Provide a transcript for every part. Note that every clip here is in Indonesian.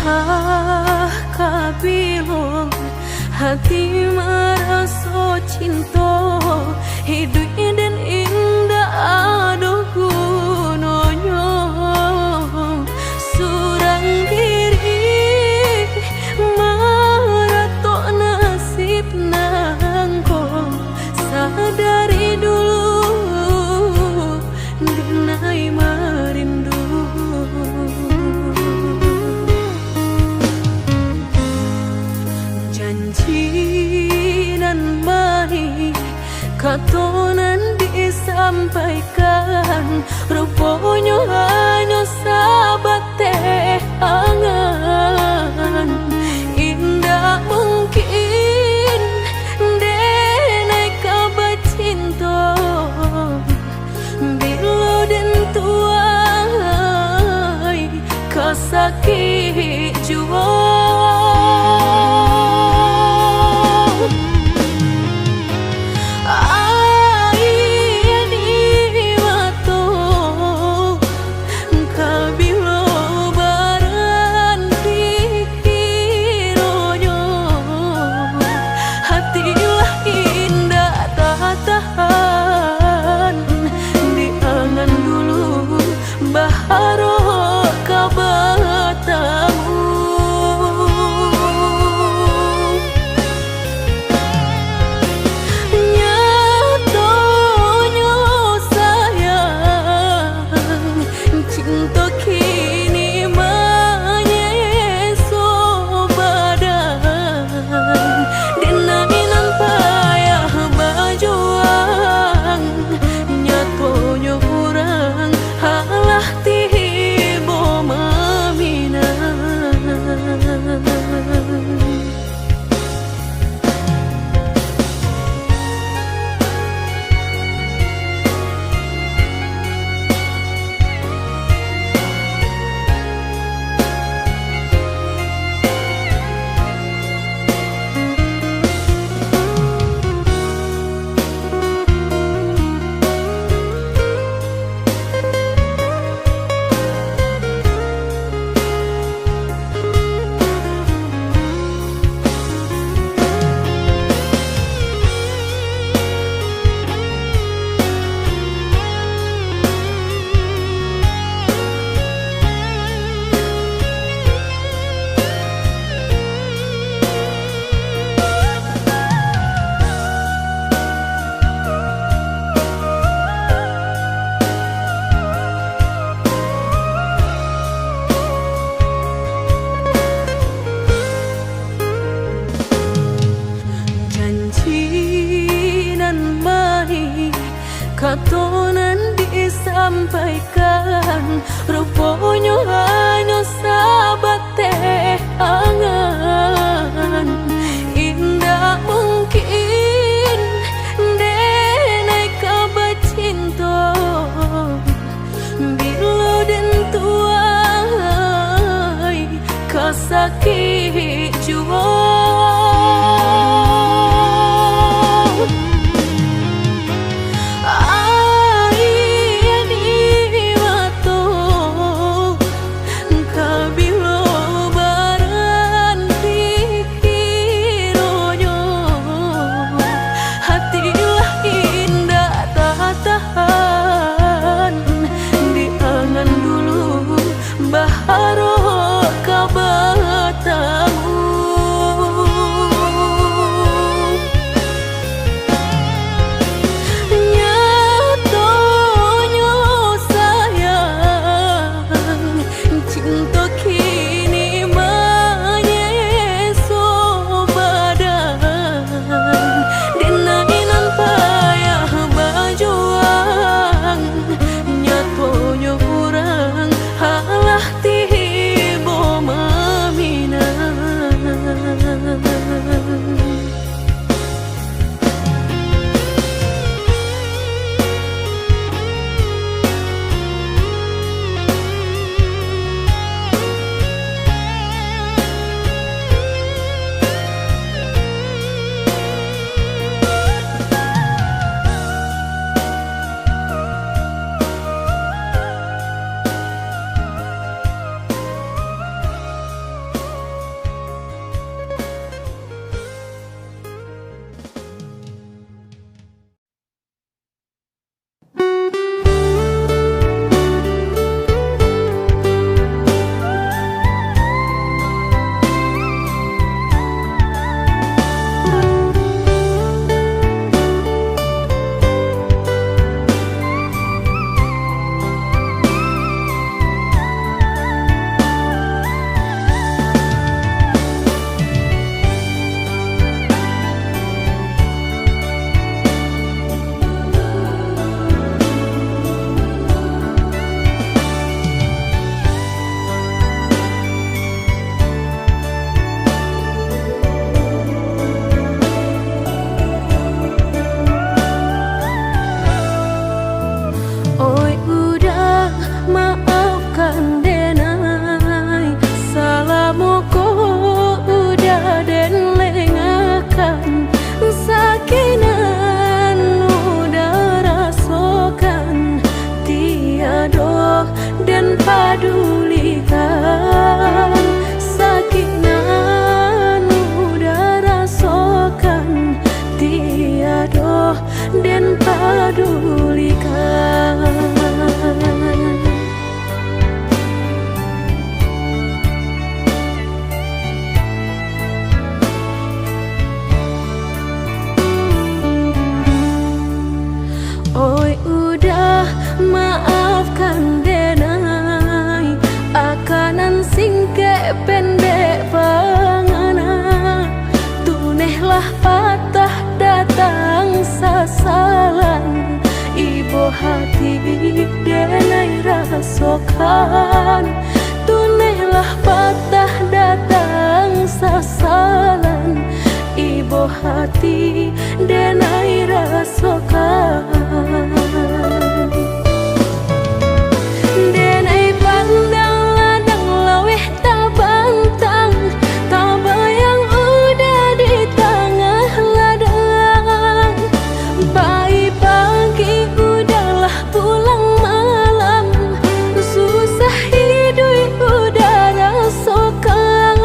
Ah kabilo hati merasa cinta hidup dan indah aduh gunanya surang diri maratok nasib nangko sadari dulu dinai merindu dan baik katonan disampaikan rupanya hanya sahabat teh angan indah mungkin denai kabar cinta bila dan tuai kasakit jua katonan disampaikan rupanya hanya sahabat teh angan indah mungkin denai kabar cinta bila dan tuai kasakit jua Nyatonya orang halah hati denai rasokan, tunailah patah datang sasalan. Ibu hati denai rasokan, denai pandang ladang laweh tabantang, tabayang udah di tengah ladang. Bayi pagi udahlah pulang malam, susah hidup udah rasakan.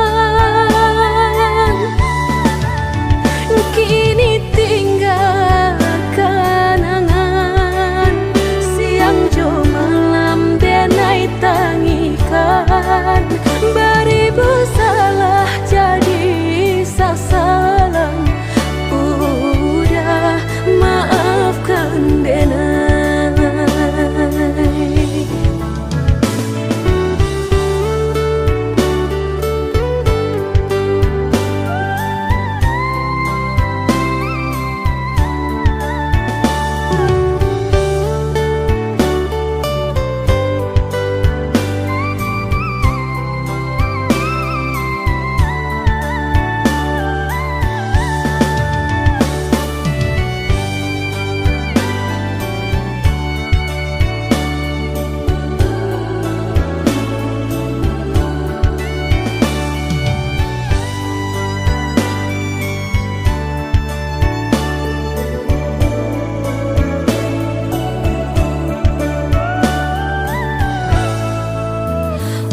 Kini tinggal kenangan, siang jo malam denai tangikan. Beribu salah jadi sasalan, udah maafkan denai.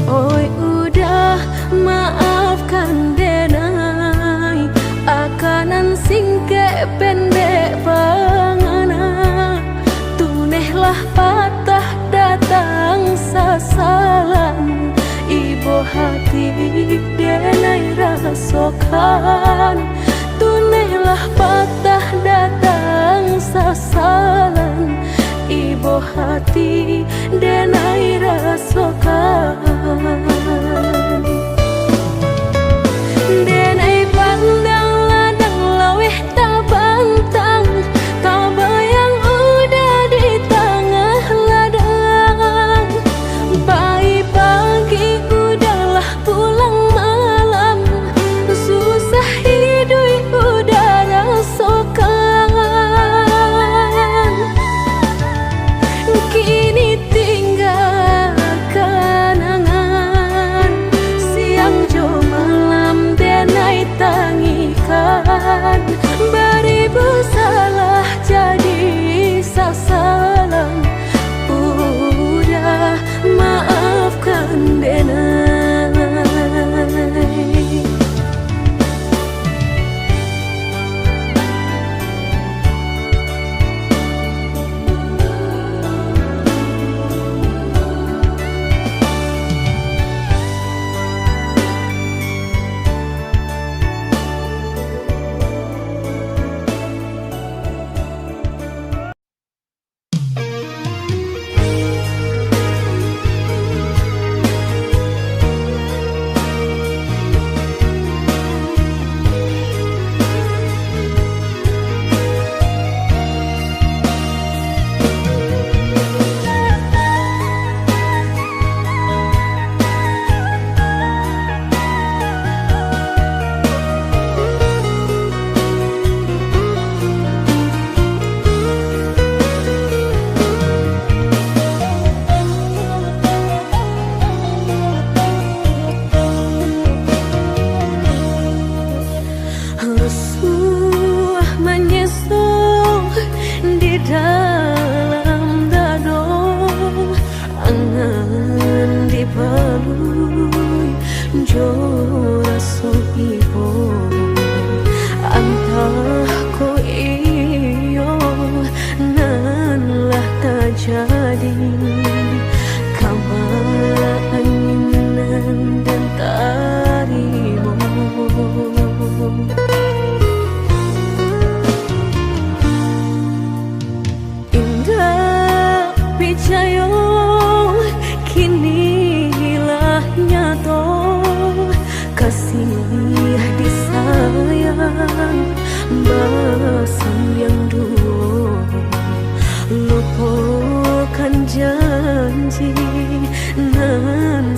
Oi udah maafkan denai, akanan singke pendek pangana. Tunehlah patah datang sasalan, ibu hati denai rasokan. Tunehlah patah datang sasalan, ibu hati denai rasokan. Denai pandang ladang laweh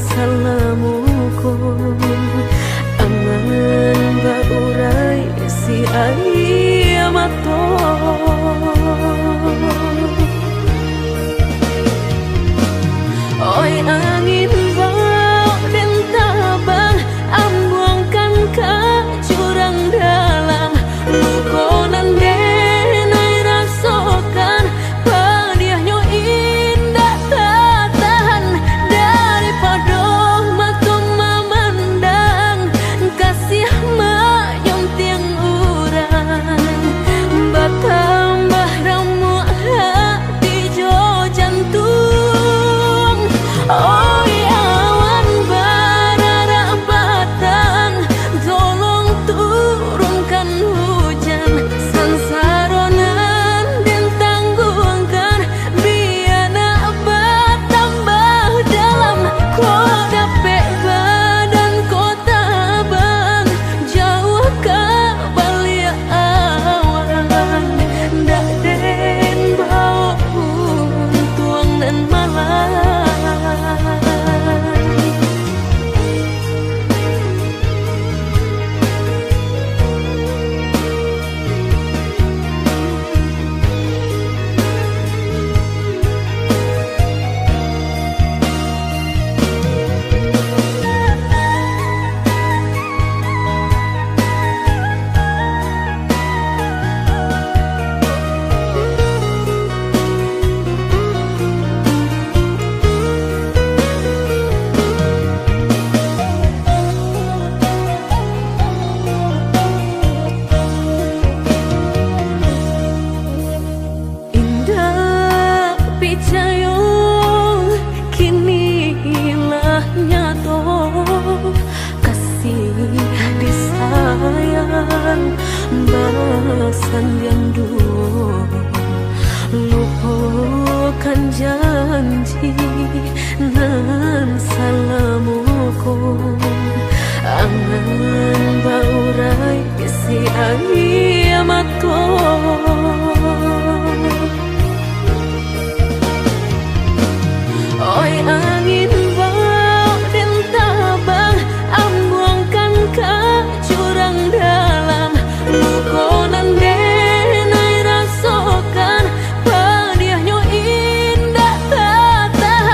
salamuku angan baurai si ayamato oi angin bau dan tabang ambuangkan ke jurang dalam lukonan denai rasakan padiahnya indah tak tahan daripada mata memandang kasih mayong tiang urang batambah ramu hati jo jantung oi awan barara batang tolong turunkan hujan sansaronan dan tangguhkan biana batambah dalam kota badan kota bang jauh ke balik awan dak den bau tuang dan malam Picayong kini ilahnya toh kasih disayang balasan yang dulu lupakan janji nan salamuku angan baurai si ayamato oi angin bau dan tabang ambuangkan ke jurang dalam lukonan denai rasakan padiahnya indah tak tahan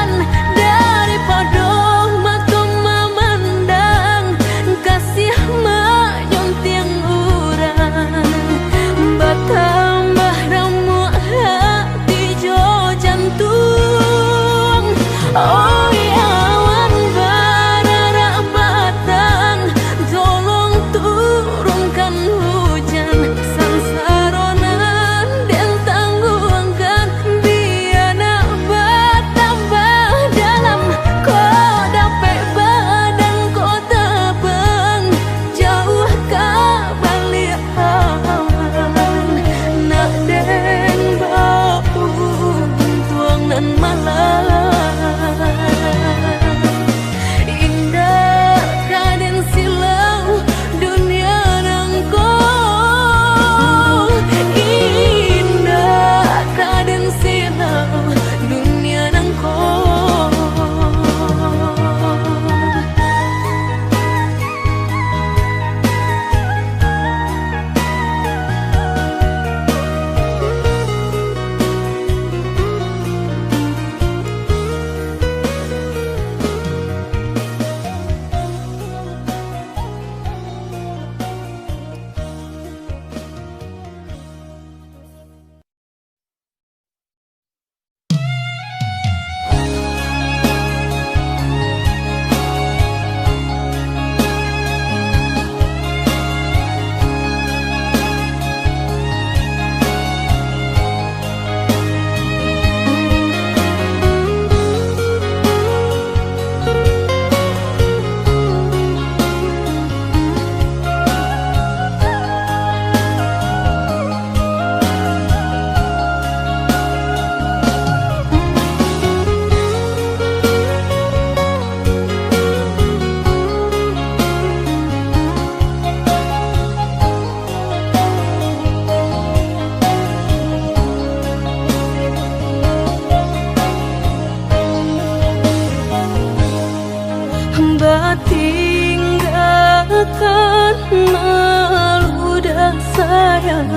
tinggalkan malu dan sayang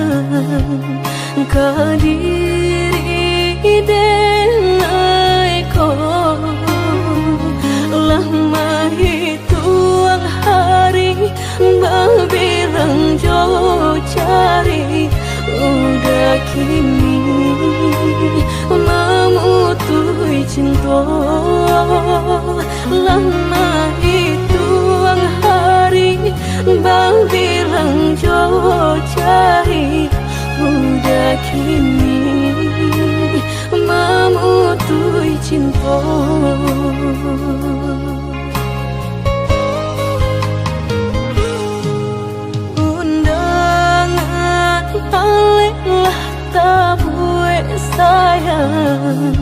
kadiri denai ko lama hitung hari bilang jo cari udah kini memutui cinta lama hitung hari bilang jo cari udah kini memutui cinta. Undangan paling tabue sayang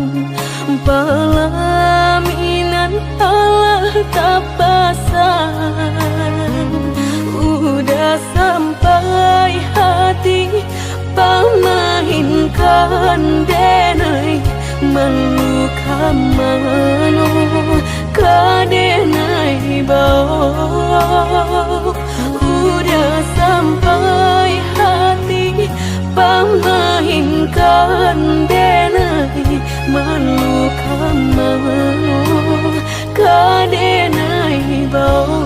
pelaminan Allah tak pasang udah sampai hati pamahinkan denai meluka mano kadenai bau udah sampai hati pamahinkan denai meluka mano kadenai bau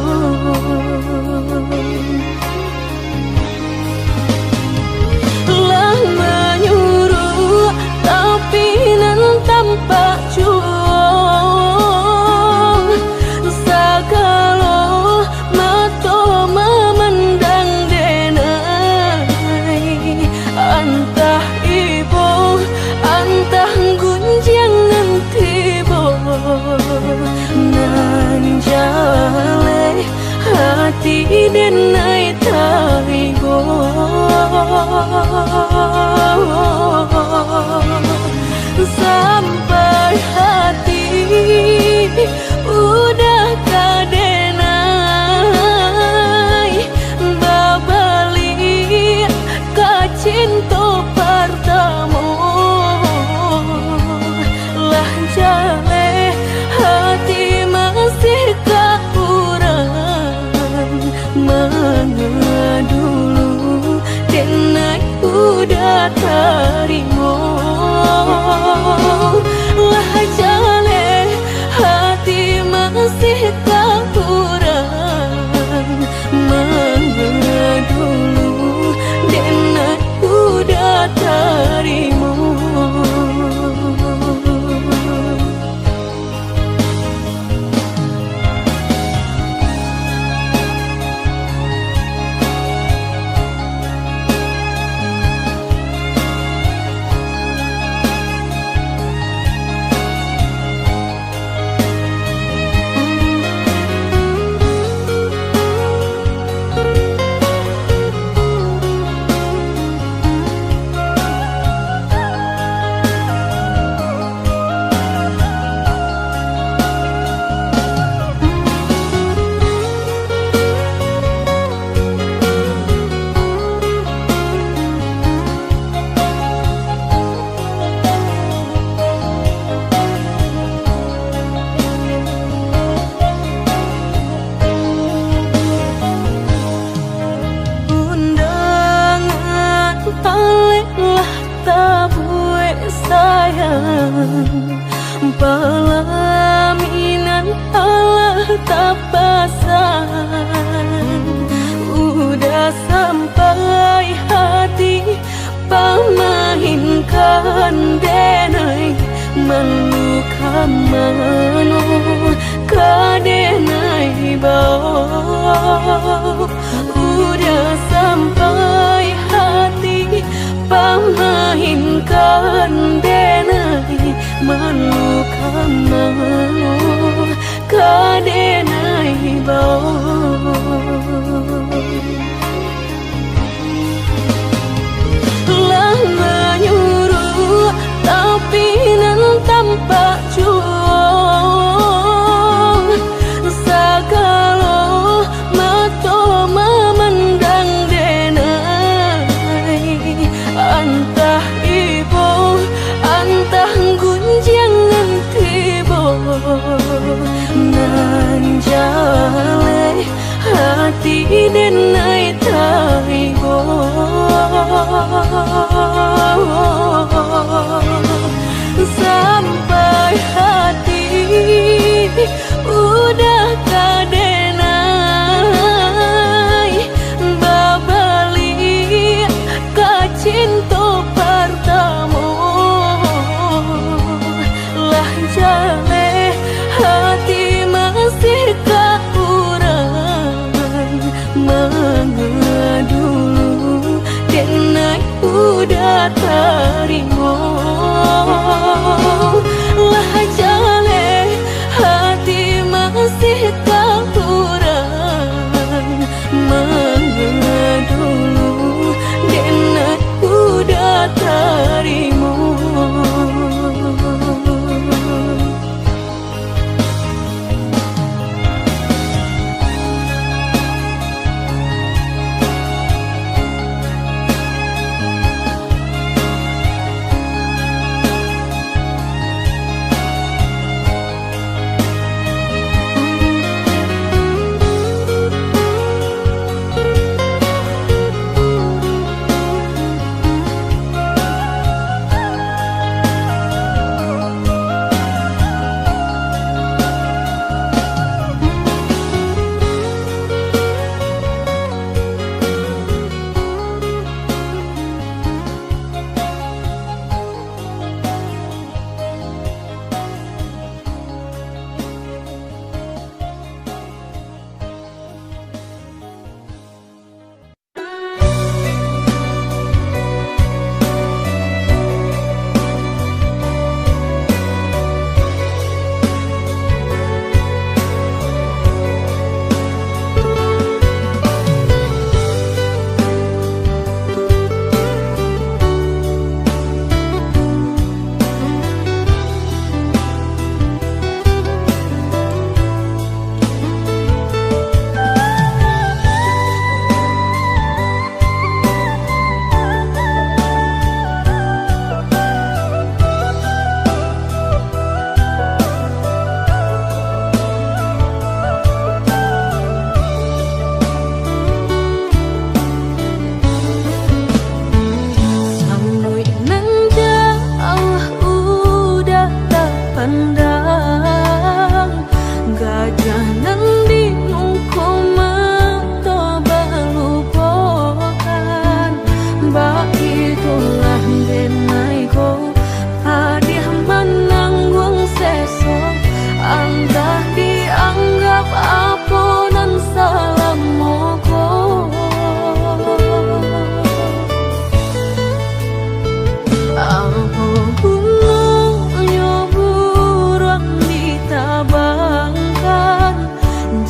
tanpa juang sagalo mato memandang denai antah ibu antah gunjangan tibo nan jale hati denai taigo sampai hati udah kadenai babali ka cinta pertama lah jale hati masih kaurang mana dulu denai udah terima lah jale hati masih kurang mana dulu denai udah terima. Pelaminan Allah tak pasang udah sampai hati pamahinkan denai meluka mano kadenai bau udah sampai hati pamahinkan denai meluka mano kadenai bau lah menyuruh tapi nan tanpa juang denai taigo sampai hati udah kadenai babali ka cinta pertama lah jale hati masih kakurang mengadulu denai udah terima lah jale hati masih kakurang mengadulu denai udah terima.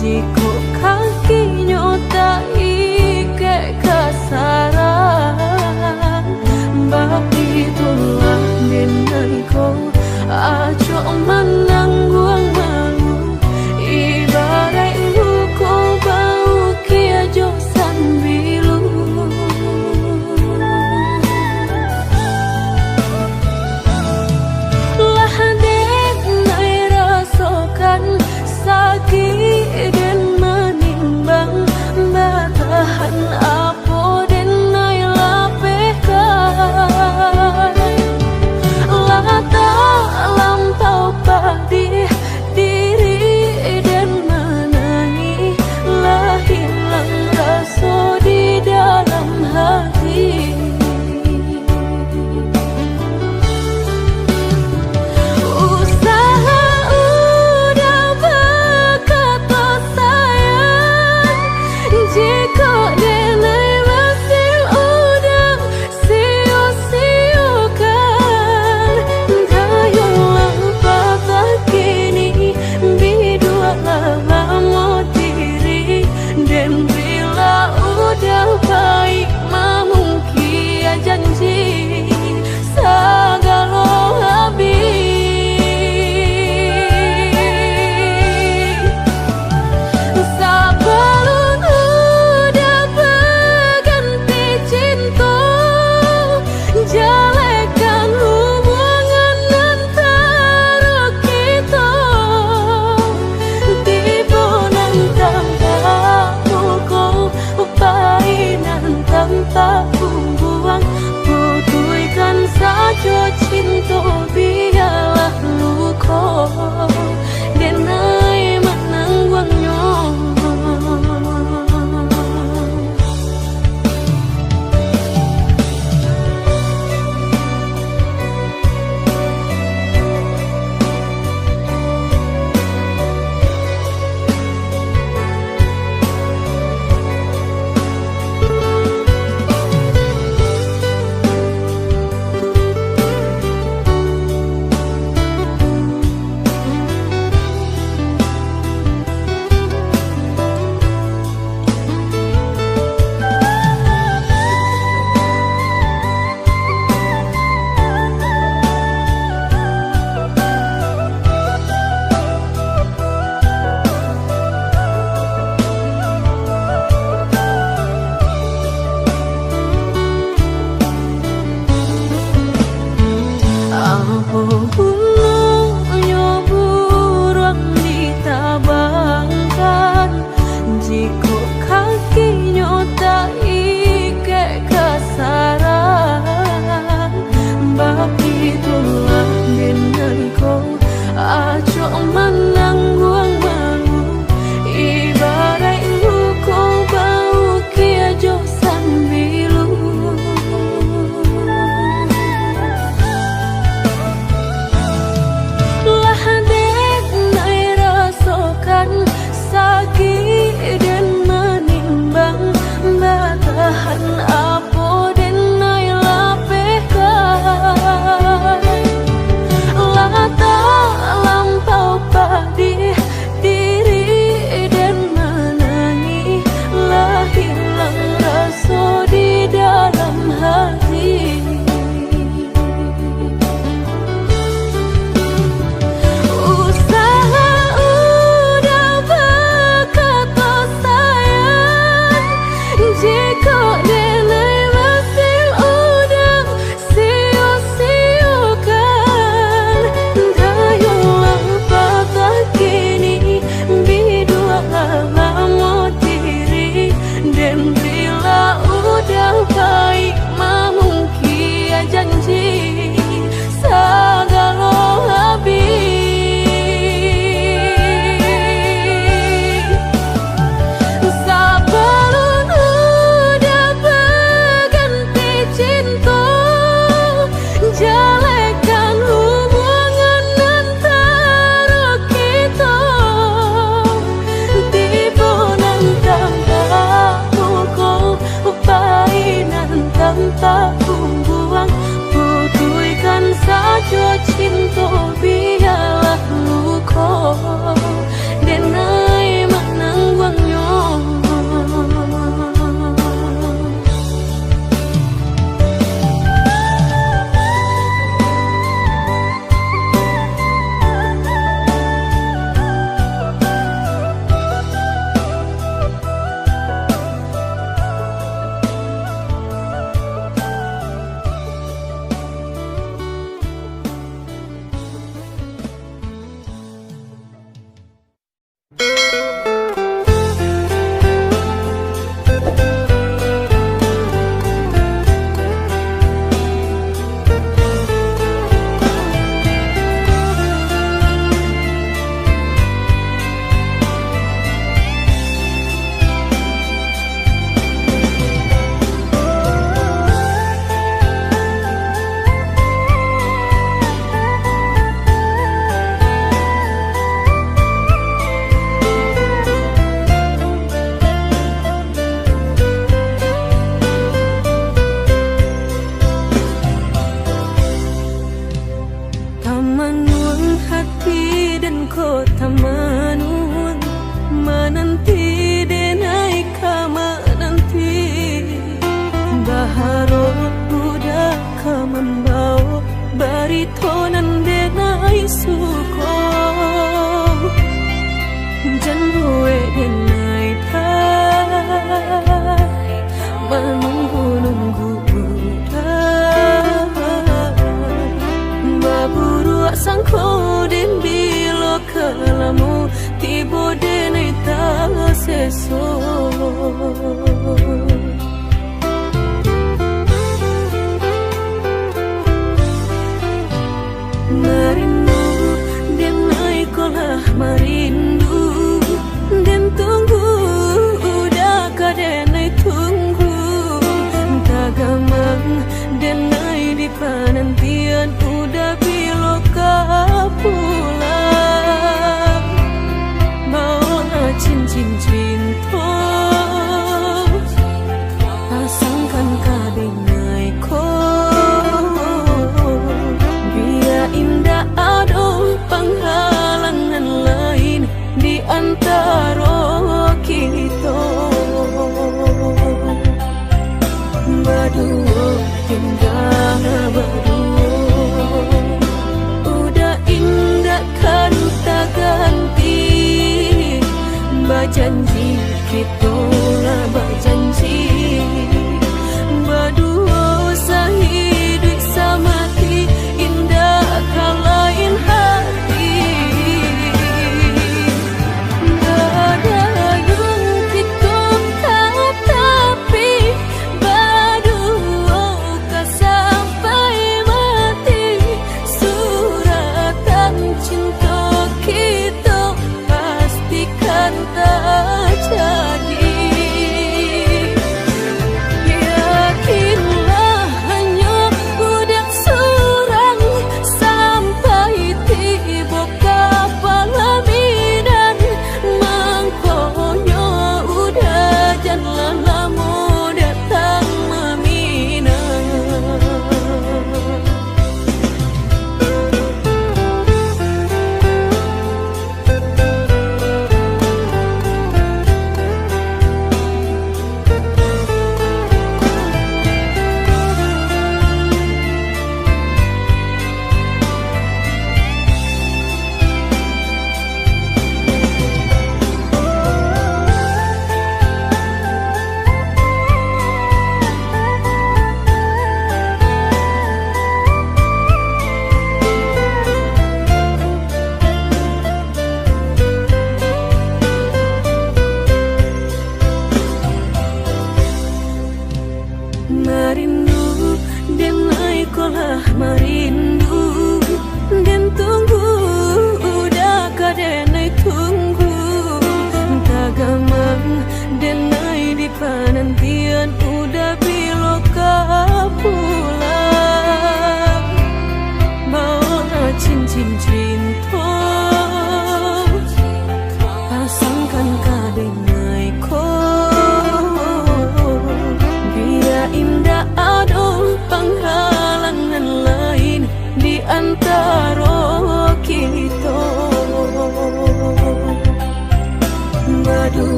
Jiko kaki denai manangguangnya. Janji kita lah berjanji berdua sehidup semati indah kalain hati ada yang kita tapi berdua tak sampai mati suratan cinta kita pastikan terjadi. Yakinlah hanya budak surang sampai tiba kapal Medan mangkonya udah jangan lama datang meminang.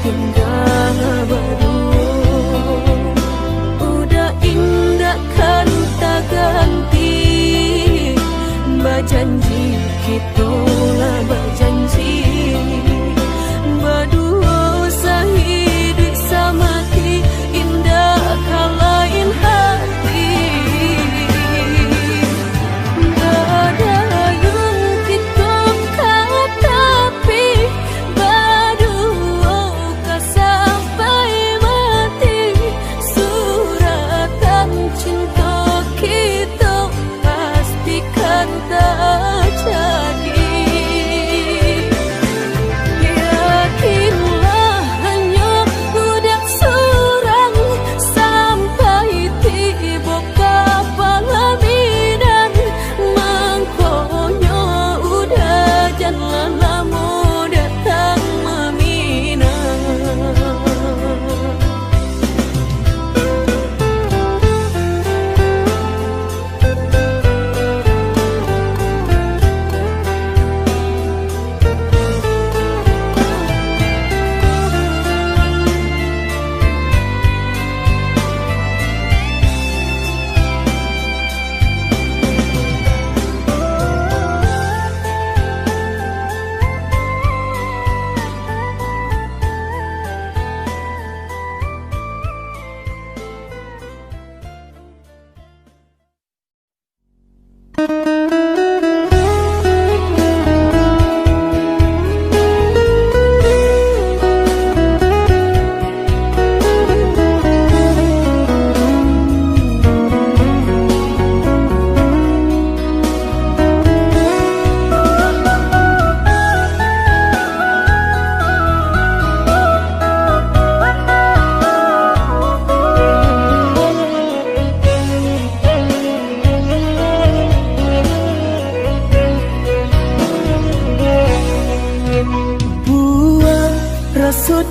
hingga berdua. Udah indah kan tak ganti, berjanji kita lah berjanji, berdua sehidup semati, indah kalain hati. Gak ada yang kita katapi, berdua kah sampai mati. Suratan cinta kita pastikan terjadi. Yakinlah hanya budak surang, sampai tiba kapal bidan. Mangkonya udah jangan lama datang meminang.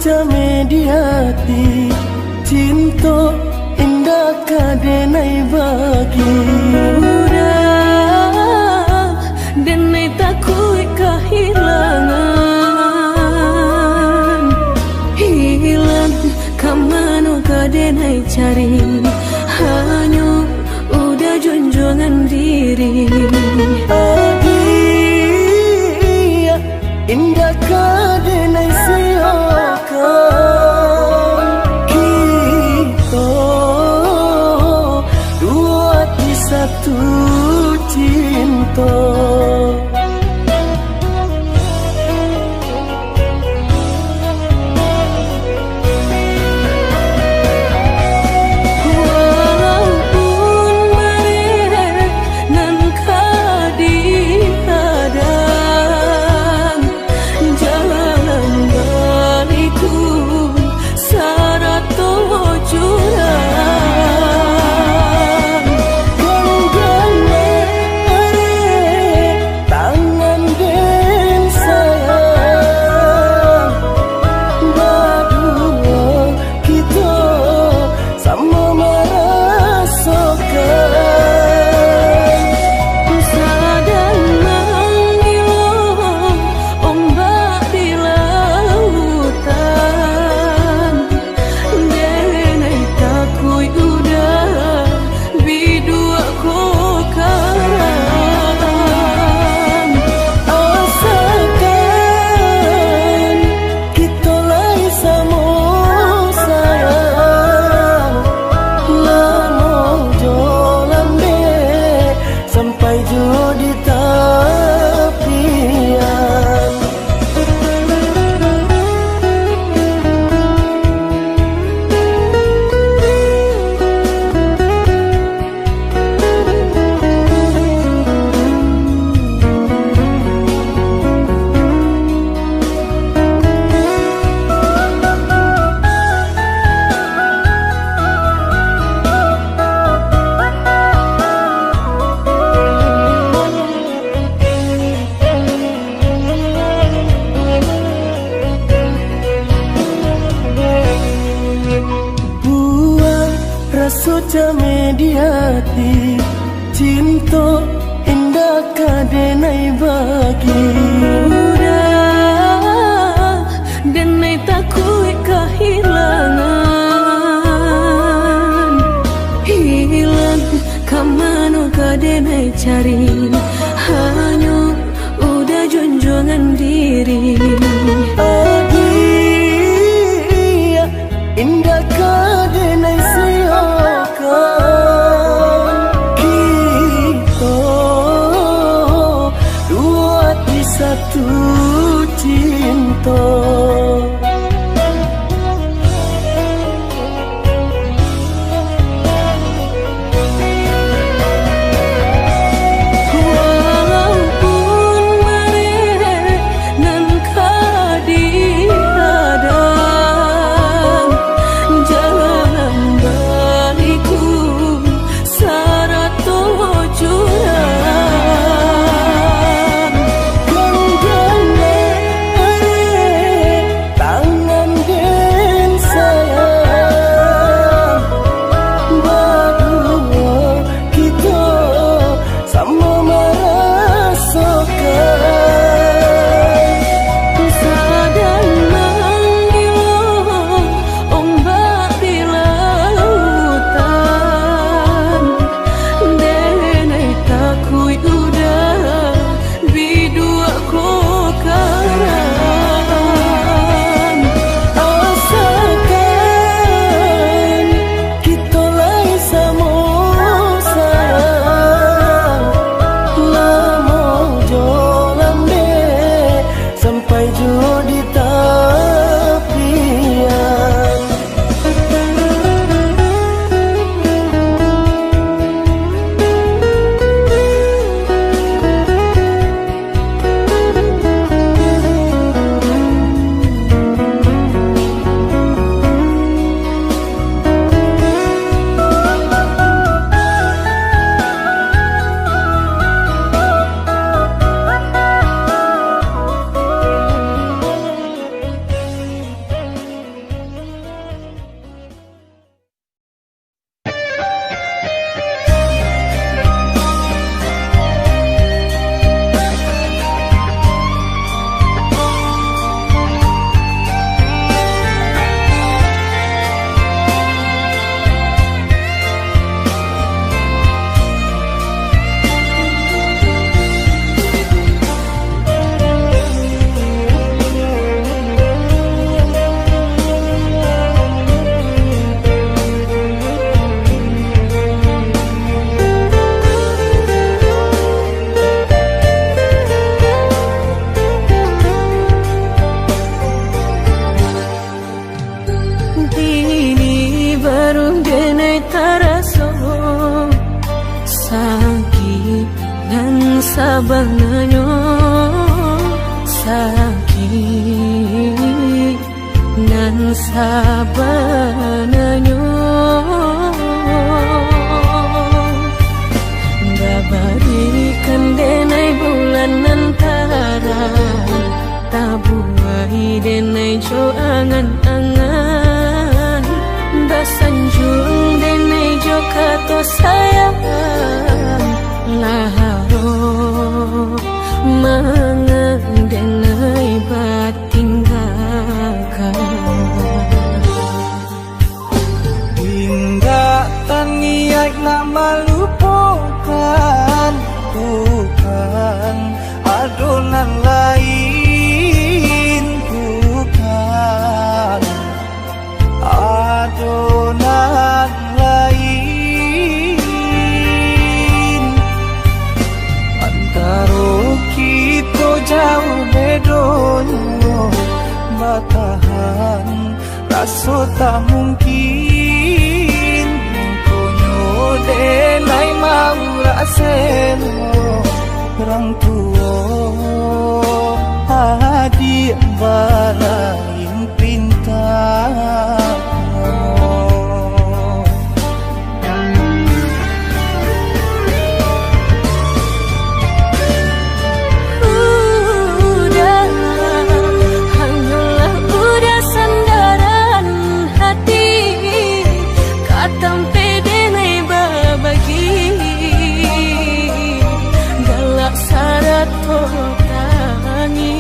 Jame di hati, cinta indah kadenai bagi. Udah denai takut kehilangan, hilang kamano kadenai cari, hanya udah junjungan diri. Adia indah kadenai siapa kita, dua di satu cinta. Walaupun mereka nan kadihadang, jalan baliku syarat jurang. Ganggane are tangan den sayang, berdua kita sama merasakan. Sadang menghilang ombak di lautan, denai takut udah bidua kokaran. Asalkan kita lai sama sayang, lama jalan deh sampai jauh di tepian. Jame di hati, cinta indah kadenai bagi. Udah denai takut cari, hanya udah junjungan diri. Adia indah kadenai siakan kita dua di satu cinta. Sabanganyo sakit nan sabanganyo babarikan denai bulan antara tabuai denai jo angan-angan basanjung denai jo kato sayang laharo mengenai batinggalkan hingga tangiak nama lupakan bukan adonan lain bukan adonan jauh bedonyo batahan raso tak mungkin konyo denai mau raseno orang tua adik balain pintar syarat tangi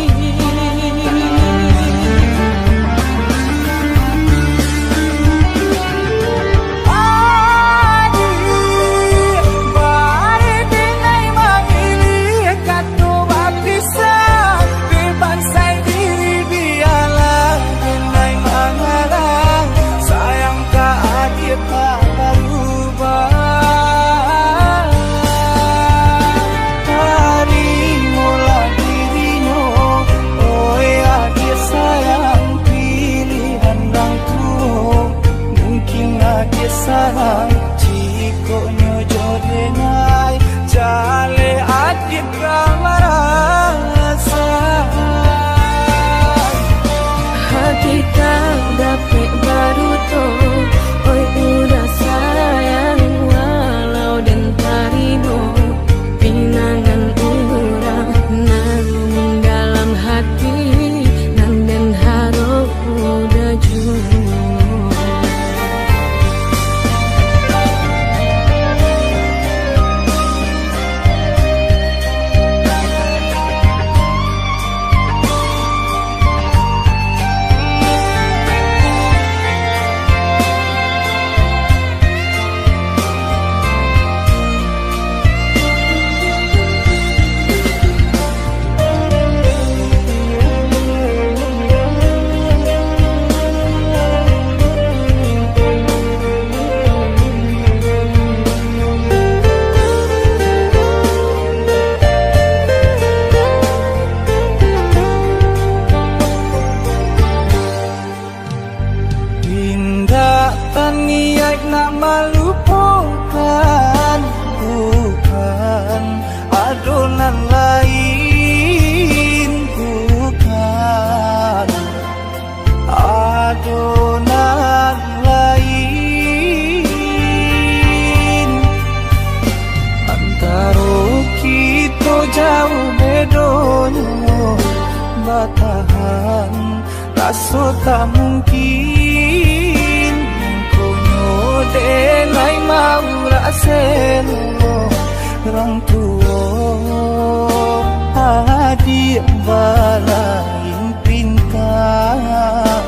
tak niat nak melupakan, bukan adonan lain, bukan adonan lain. Antara kita jauh bedanya, batahan rasa tak mungkin. Konyo denai mau raselo orang tua adik balain pintar.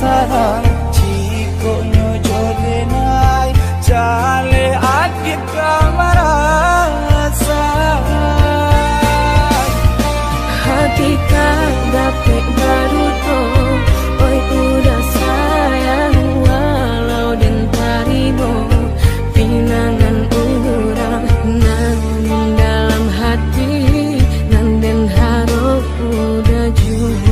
Sarang cikonya jodenai jale adit kamarasa hati tak dapat baru to, oi udah sayang walau den paribo pinangan urang nan dalam hati nan den harap udah jujur.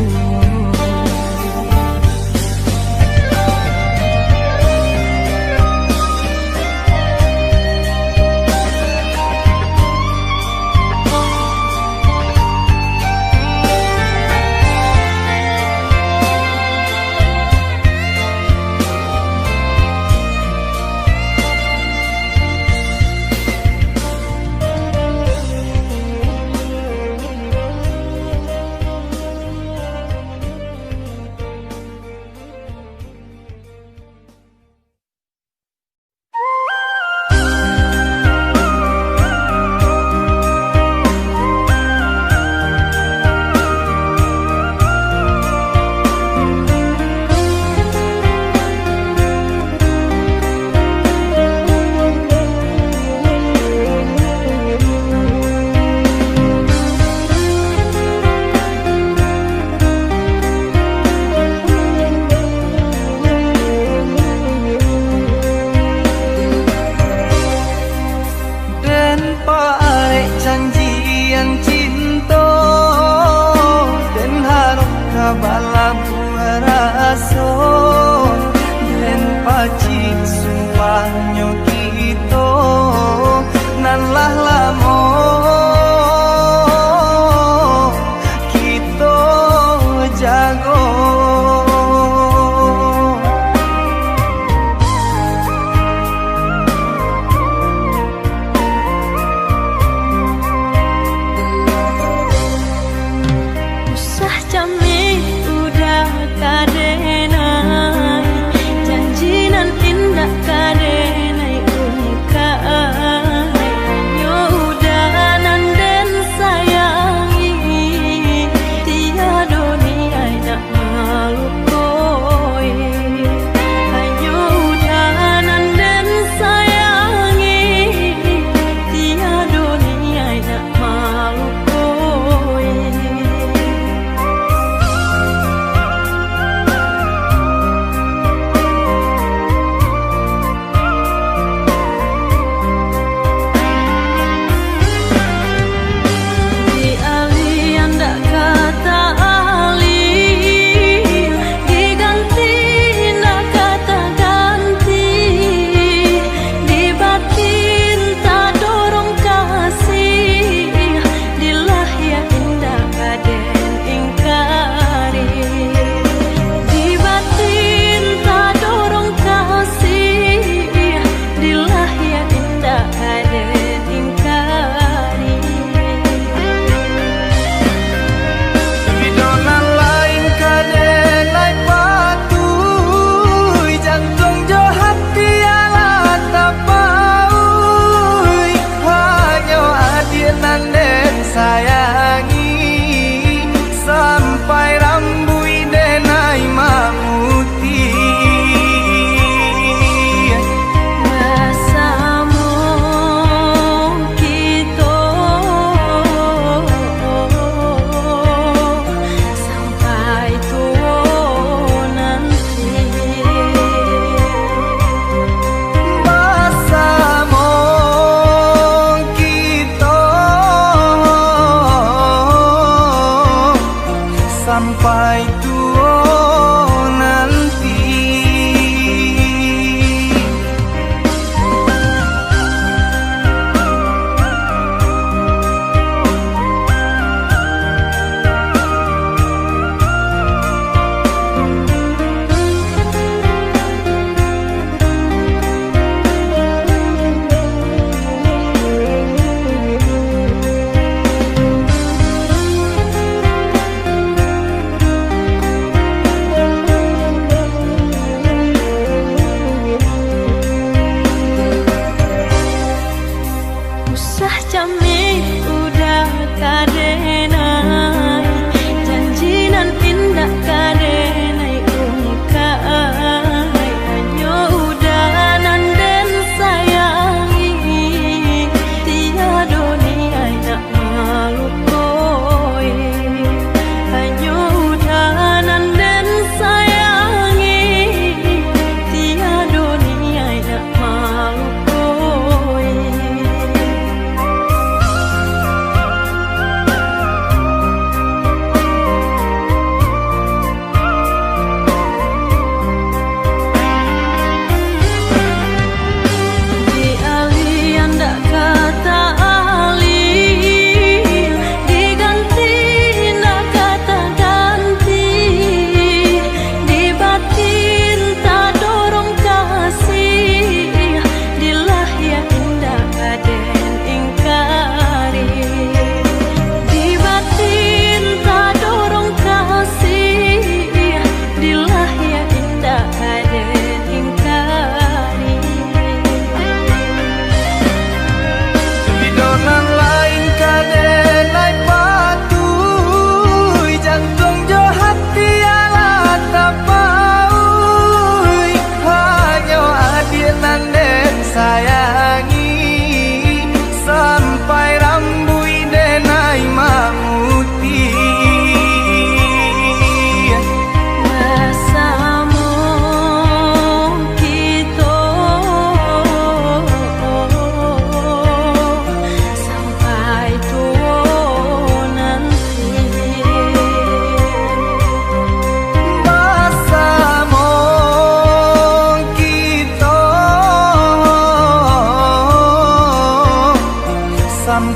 Indah karenai ungkai, hanya udah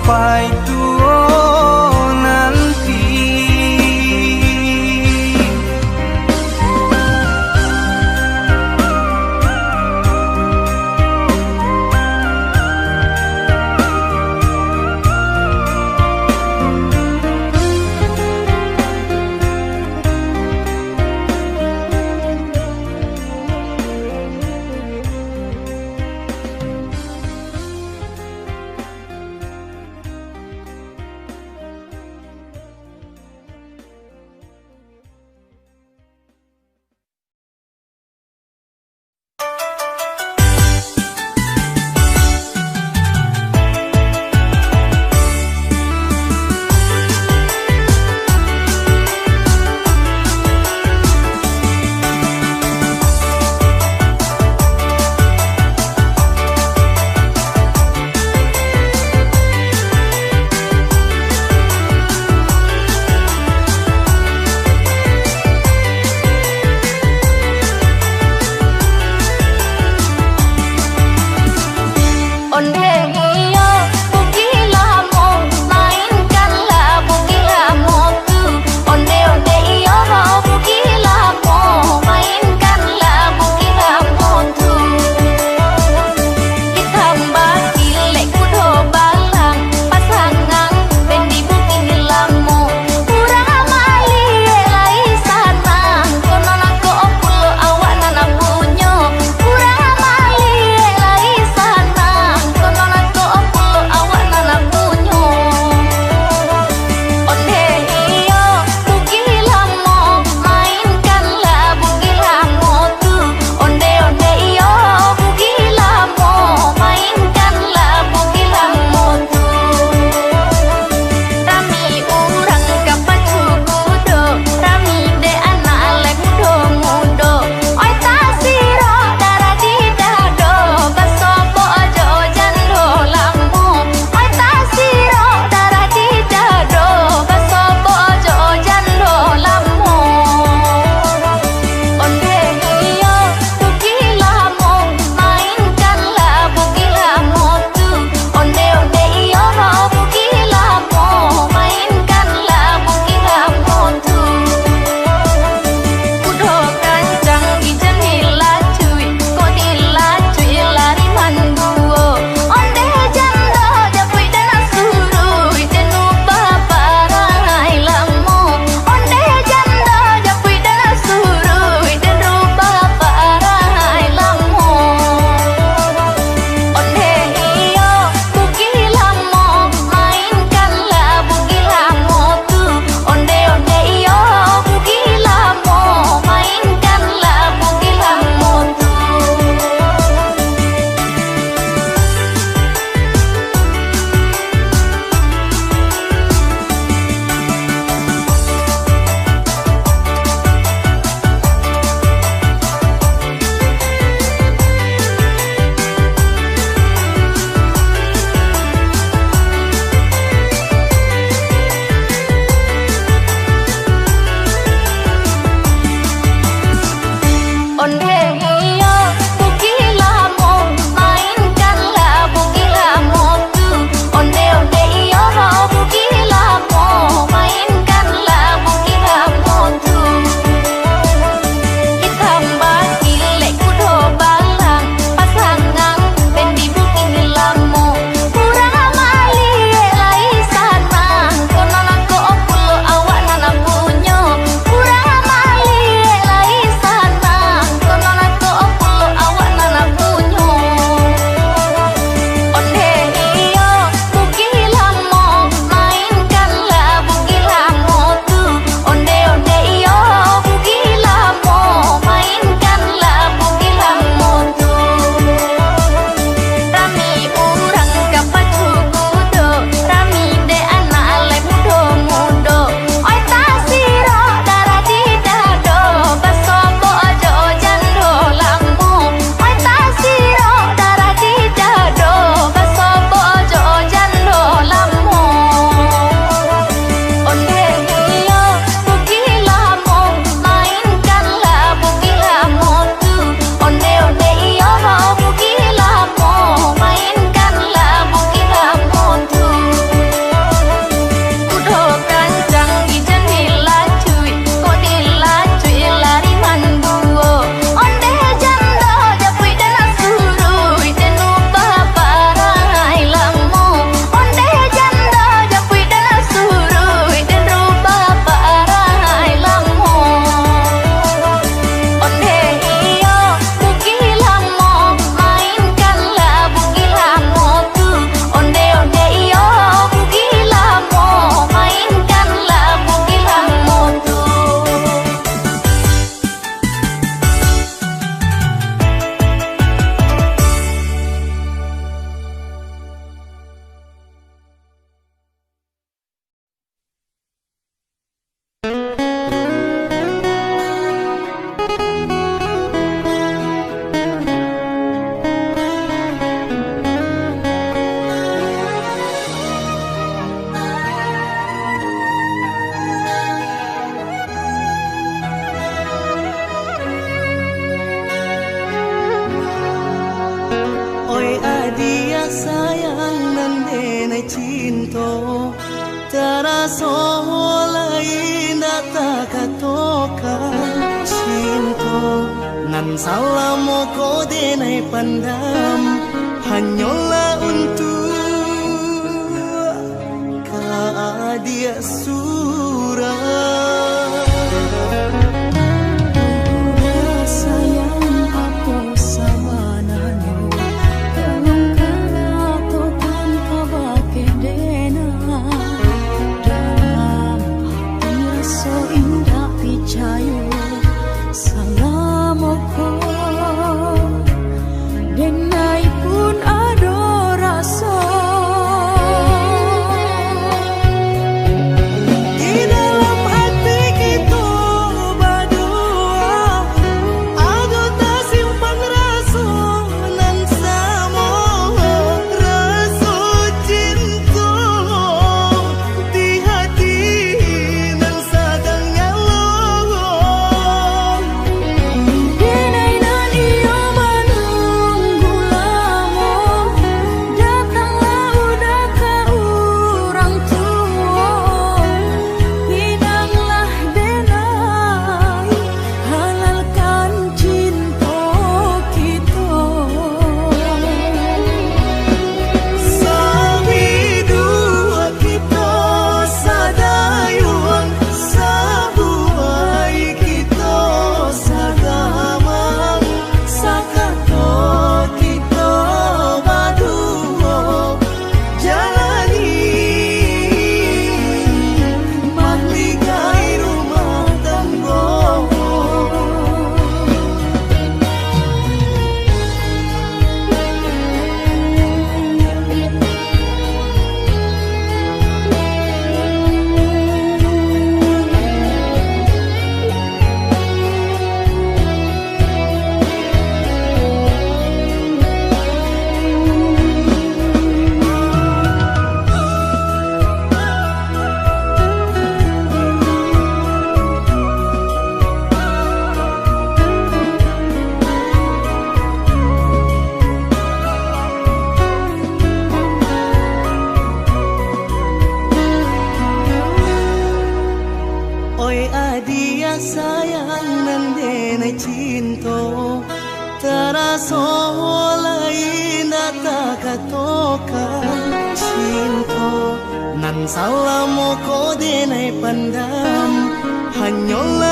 sampai tua nanti. dia sayang nan denai cinta taraso lain data katoka cinta nan salamo ko denai pandam hanyola untuk ka dia surah. Dia sayang nan denai cinta taraso lain data katoka cinta nan salamo ko denai pandam hanyola